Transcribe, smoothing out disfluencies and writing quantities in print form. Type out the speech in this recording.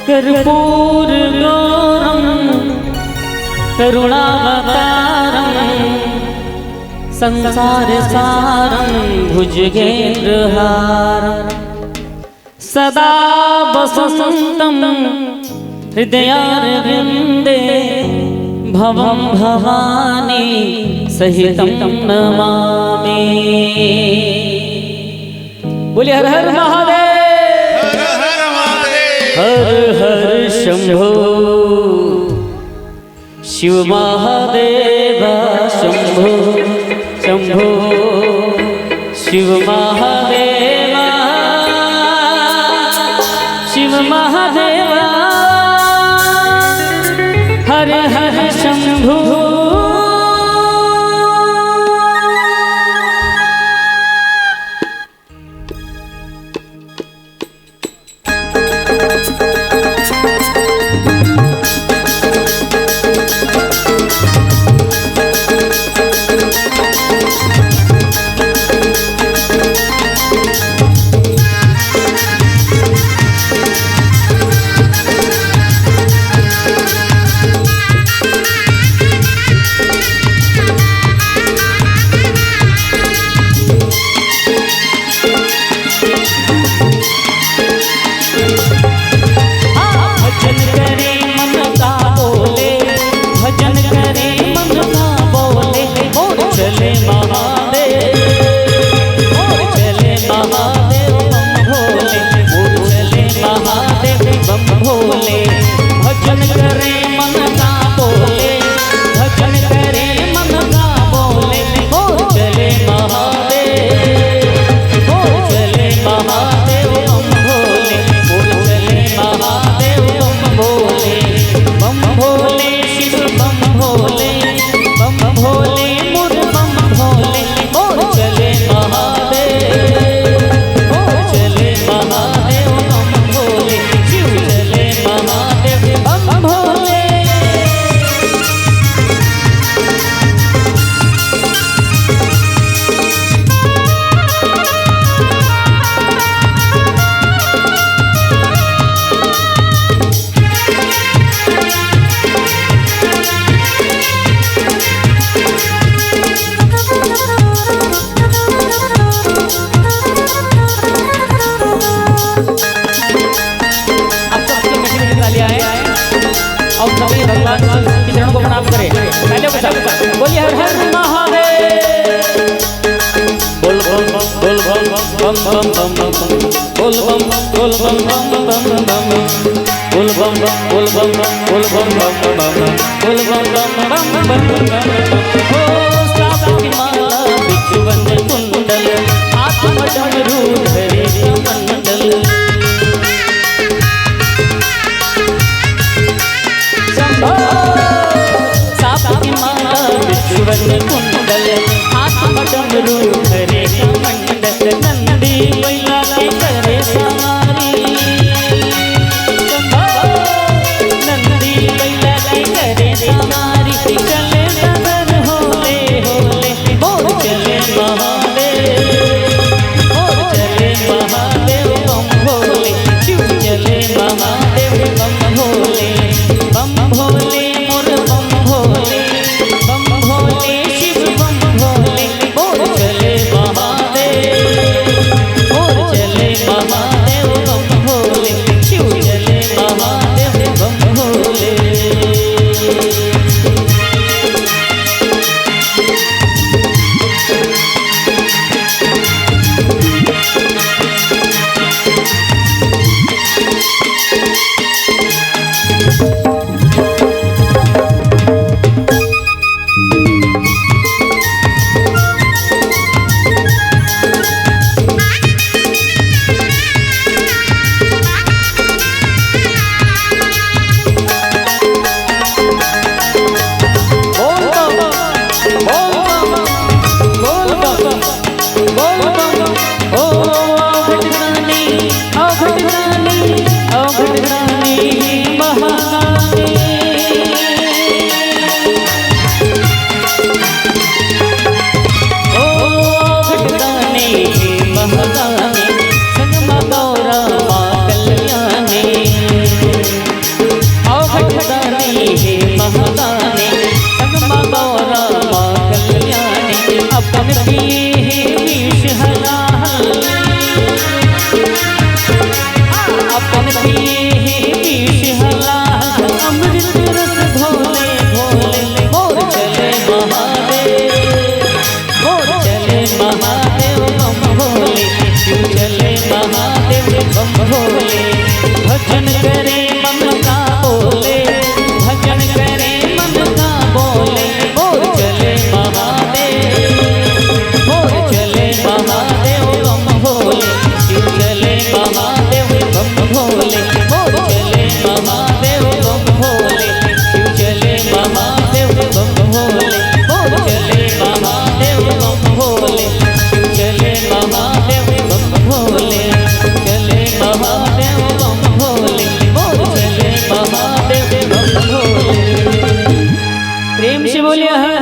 कर्पूर गौरम करुणावतारम संसार सारम भुजगेन्द्रहारम सदा वसंतम हृदयारविंदे भवं भवानी सहितं नमामि। बोलिए हर हर महादेव, हर हर शंभो शिव महादेव शंभो शंभो शिव महादेव शिव महादेव हर हर शंभो। बोलिए हर हर महादेव, बोल बम बोल बम बम बम बम बम बोल बम बोल बम बम बम बम बोल बम बोल बम बोल बम बम बम बोल बम बम बम बम ओ साप की माला बिच्छू बंद कुंडल आत्म डमरू धरे कमंडल कुंडल आत्म डमरू धरे कमंडल नंदी बैला के करे सवारी नंदी बैला के करे सवारी चले नगर होले होले बोल चले महादेव बोल चले महादेव बम भोले शिव चले महादेव बम भोले मोर बम भोले शिव बम भोले बोल चले बम भोले। भजन करे मन का बोले, भजन करे मन का बोले। मोर चले महादेव, मोर चले महादेव बम भोले। शिव चले महादेव बम भोले। मोर चले महादेव बम भोले। शिव चले महादेव बम भोले। मोर चले महादेव बम भोले। शिव चले महादेव बम भोले। चले महादेव बम भोले। मोर चले महादेव बम भोले। प्रेम से बोलिए हर